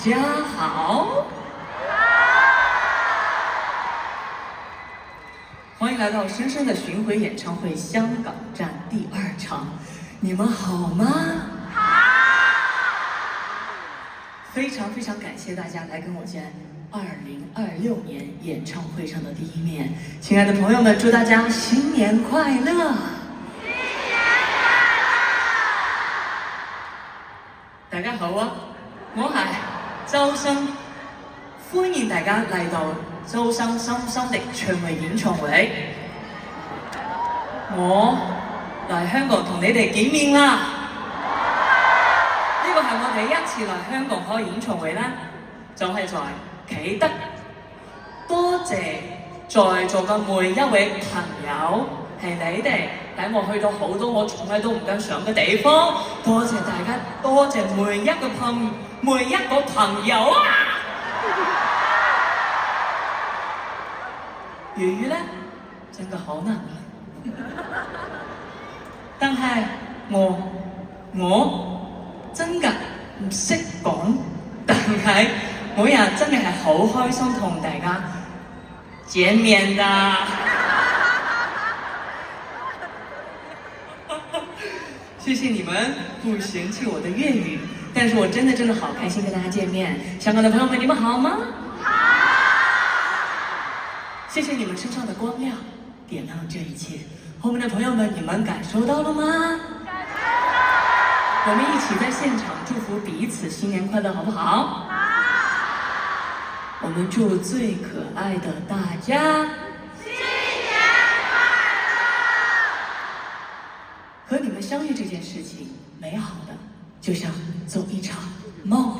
家好，欢迎来到深深的巡回演唱会香港站第2场，你们好吗？好。非常感谢大家来跟我见2026年演唱会上的第一面，亲爱的朋友们，祝大家新年快乐！大家好啊，我係周生，歡迎大家嚟到周生深深的唱會演唱會。我嚟香港同你哋見面啦！呢個係我第一次嚟香港開演唱會啦，就係在啟德。多謝在座嘅每一位朋友，係你哋帶我去到好多我從來都唔敢上嘅地方，多謝大家，多謝每一個朋友啊！粵語呢，真係好難啊！但係我真㗎唔識講，但係每日真係好開心同大家見面的。謝謝你們不嫌棄我的粵語，但是我真的好開心跟大家見面。香港的朋友們，你們好嗎？好。謝謝你們身上的光亮，點亮這一切。後面的朋友們，你們感受到了嗎？感受到。我們一起在現場祝福彼此新年快樂，好不好？好。我們祝最可愛的大家和你們相遇這件事情，美好的就像做一場夢。